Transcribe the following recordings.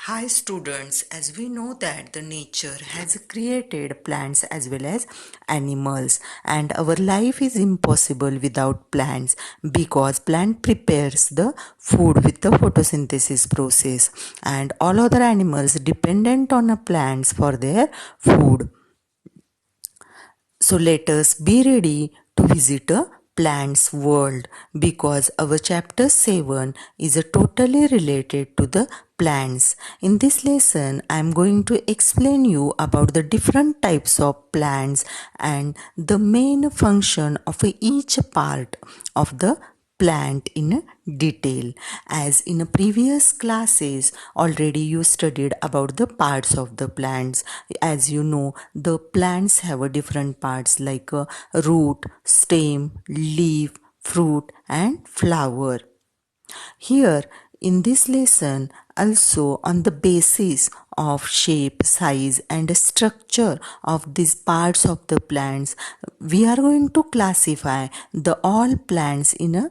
Hi students, as we know that the nature has created plants as well as animals, and our life is impossible without plants because plant prepares the food with the photosynthesis process, and all other animals dependent on a plants for their food. So let us be ready to visit a plants world because our chapter 7 is a totally related to the plants. In this lesson I am going to explain you about the different types of plants and the main function of each part of the plant in detail. As in previous classes already you studied about the parts of the plants. As you know, the plants have a different parts like a root, stem, leaf, fruit and flower. Here in this lesson also, on the basis of shape, size and structure of these parts of the plants, we are going to classify the all plants in a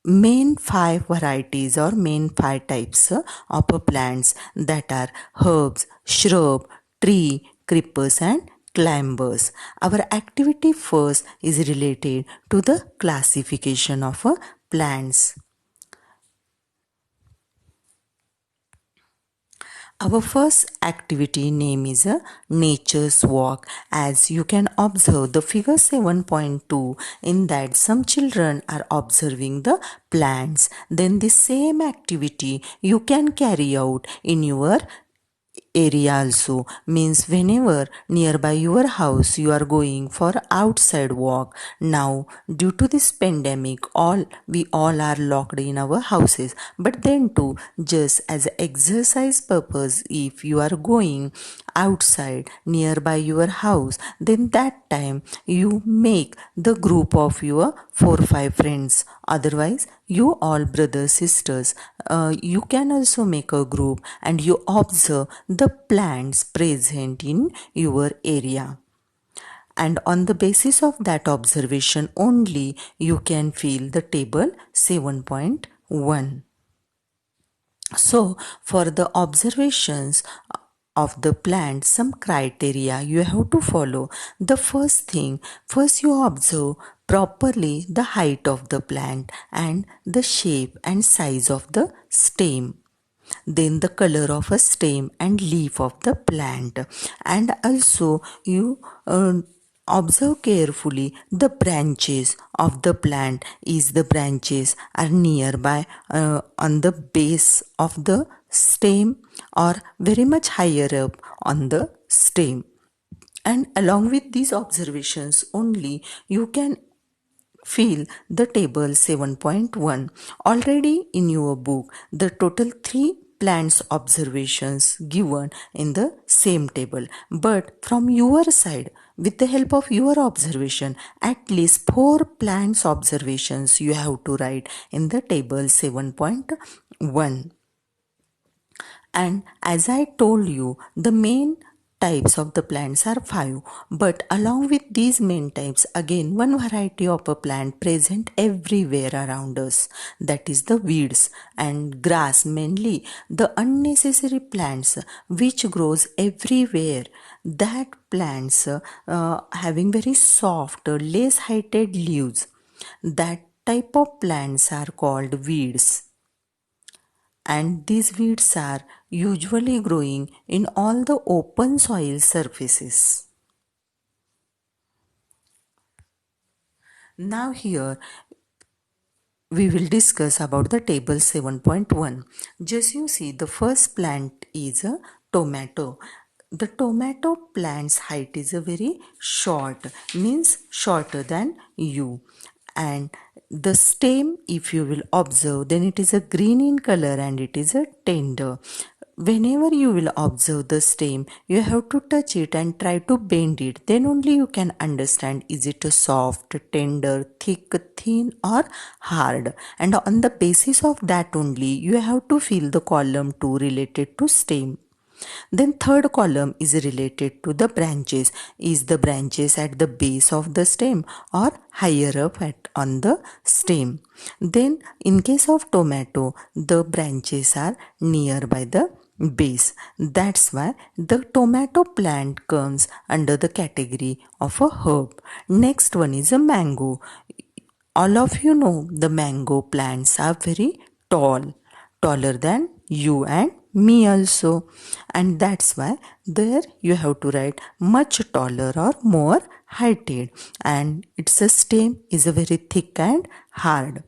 main five varieties or main five types of plants, that are herbs, shrub, tree, creepers and climbers. Our activity first is related to the classification of plants. Our first activity name is a nature's walk. As you can observe the figure 7.2, in that some children are observing the plants. Then the same activity you can carry out in your area also, means whenever nearby your house you are going for outside walk. Now due to this pandemic we all are locked in our houses, but then too, just as exercise purpose, if you are going outside nearby your house, then that time you make the group of your 4 5 friends, otherwise you all brothers sisters, you can also make a group and you observe the plants present in your area, and on the basis of that observation only you can fill the table 7.1. So, for the observations of the plant, some criteria you have to follow. The first thing, first you observe properly the height of the plant and the shape and size of the stem, then the color of a stem and leaf of the plant, and also you observe carefully the branches of the plant. Is the branches are nearby on the base of the stem or very much higher up on the stem, and along with these observations only you can fill the table 7.1. Already in your book, the total 3 plants observations given in the same table. But from your side, with the help of your observation, at least 4 plants observations you have to write in the table 7.1. And as I told you, the main types of the plants are 5, but along with these main types, again one variety of a plant present everywhere around us, that is the weeds and grass, mainly the unnecessary plants which grows everywhere. That plants having very soft, less heighted leaves, that type of plants are called weeds, and these weeds are usually growing in all the open soil surfaces. Now here we will discuss about the table 7.1. Just you see, the first plant is a tomato. The tomato plant's height is a very short, means shorter than you, and the stem, if you will observe, then it is a green in color and it is a tender. Whenever you will observe the stem, you have to touch it and try to bend it, then only you can understand is it a soft, tender, thick, thin or hard, and on the basis of that only you have to fill the column 2 related to stem. Then third column is related to the branches. Is the branches at the base of the stem or higher up on the stem? Then in case of tomato, the branches are nearby the base. That's why the tomato plant comes under the category of a herb. Next one is a mango. All of you know the mango plants are very tall, taller than you and me also. And that's why there you have to write much taller or more heighted. And its stem is a very thick and hard,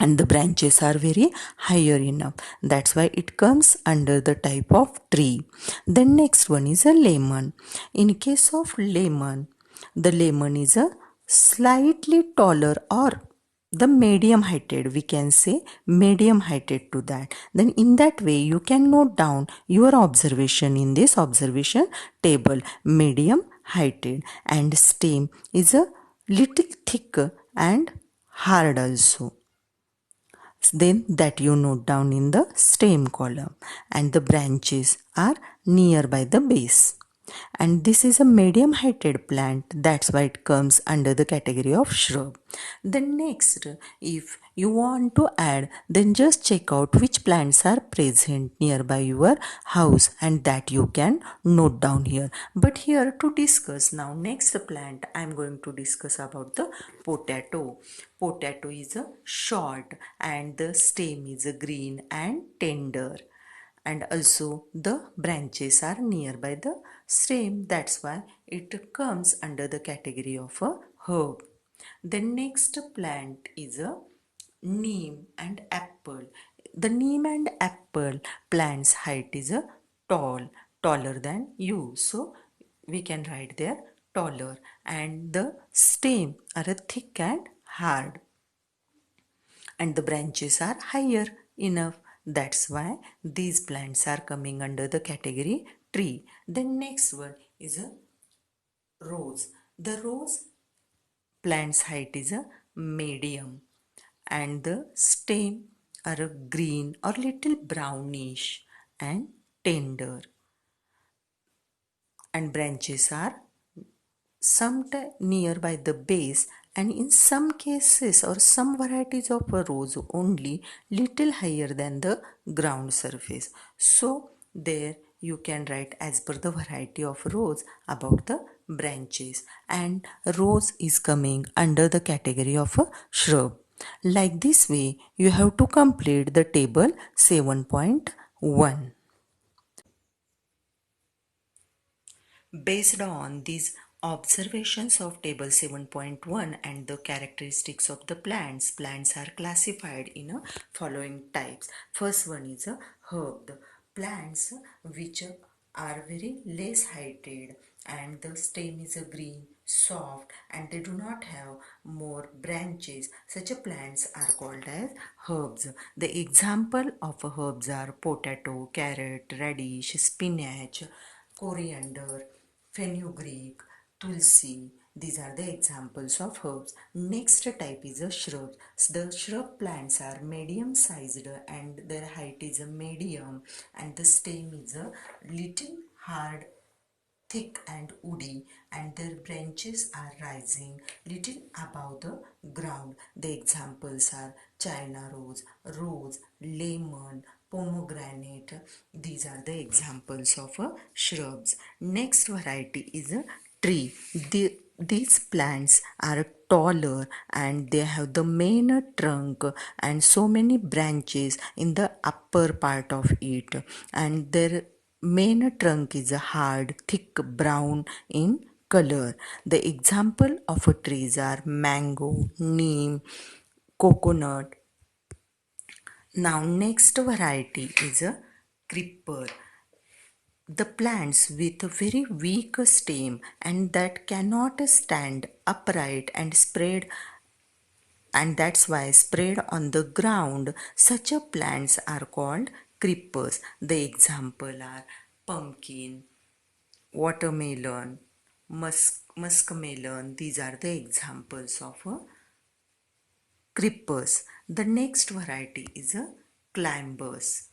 and the branches are very higher enough. That's why it comes under the type of tree. The next one is a lemon. In case of lemon, the lemon is a slightly taller or the medium heighted, we can say medium heighted to that. Then in that way you can note down your observation in this observation table. Medium heighted, and stem is a little thicker and hard also. Then that you note down in the stem column, and the branches are nearby the base. And this is a medium heighted plant, that's why it comes under the category of shrub. Then next, if you want to add, then just check out which plants are present nearby your house, and that you can note down here. But here to discuss now next plant, I am going to discuss about the potato. Potato is a short and the stem is a green and tender, and also the branches are nearby the stem, that's why it comes under the category of a herb. The next plant is a neem and apple. The neem and apple plant's height is a taller than you, so we can write there taller, and the stem are a thick and hard, and the branches are higher enough. That's why these plants are coming under the category tree. The next one is a rose. The rose plant's height is a medium, and the stem are a green or little brownish and tender, and branches are sometimes nearby the base, and in some cases or some varieties of a rose only little higher than the ground surface. So there you can write as per the variety of rose about the branches, and rose is coming under the category of a shrub. Like this way you have to complete the table 7.1. Based on these observations of table 7.1 and the characteristics of the plants, plants are classified in a following types. First one is a herb. The plants which are very less heighted, and the stem is a green, soft, and they do not have more branches. Such a plants are called as herbs. The example of herbs are potato, carrot, radish, spinach, coriander, fenugreek, tulsi. These are the examples of herbs. Next type is a shrub. The shrub plants are medium sized and their height is a medium, and the stem is a little hard, thick and woody, and their branches are rising little above the ground. The examples are China rose, lemon, pomegranate. These are the examples of shrubs. Next variety is a tree. These plants are taller and they have the main trunk and so many branches in the upper part of it, and their main trunk is a hard, thick brown in color. The example of a trees are mango, neem, coconut. Now next variety is a creeper. The plants with a very weak stem and that cannot stand upright and spread, and that's why spread on the ground, such a plants are called creepers. The example are pumpkin, watermelon, muskmelon. These are the examples of creepers. The next variety is a climbers.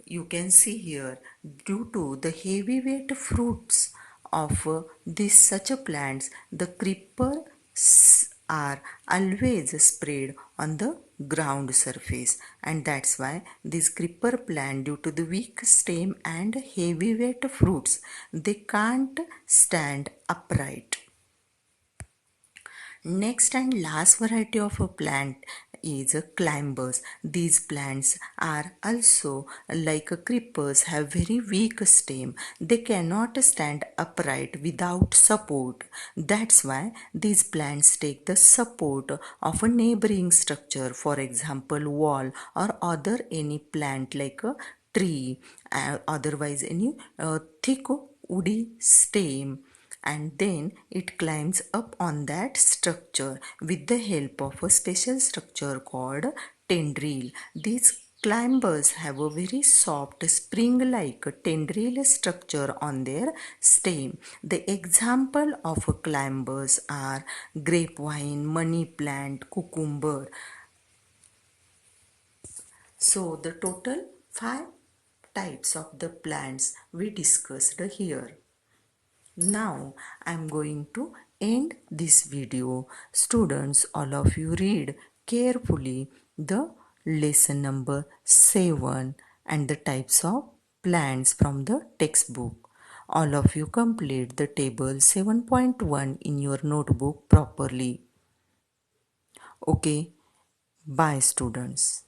You can see here, due to the heavy weight fruits of these such a plants, the creepers are always spread on the ground surface, and that's why this creeper plant, due to the weak stem and heavy weight fruits, they can't stand upright. Next and last variety of a plant is a climbers. These plants are also like a creepers, have very weak stem. They cannot stand upright without support. That's why these plants take the support of a neighboring structure, for example wall or other any plant like a tree, otherwise any thick woody stem, and then it climbs up on that structure with the help of a special structure called tendril. These climbers have a very soft spring-like tendril structure on their stem. The example of climbers are grapevine, money plant, cucumber. So the total 5 types of the plants we discussed here. Now I am going to end this video. Students, all of you read carefully the lesson number 7 and the types of plants from the textbook. All of you complete the table 7.1 in your notebook properly. Okay, bye students.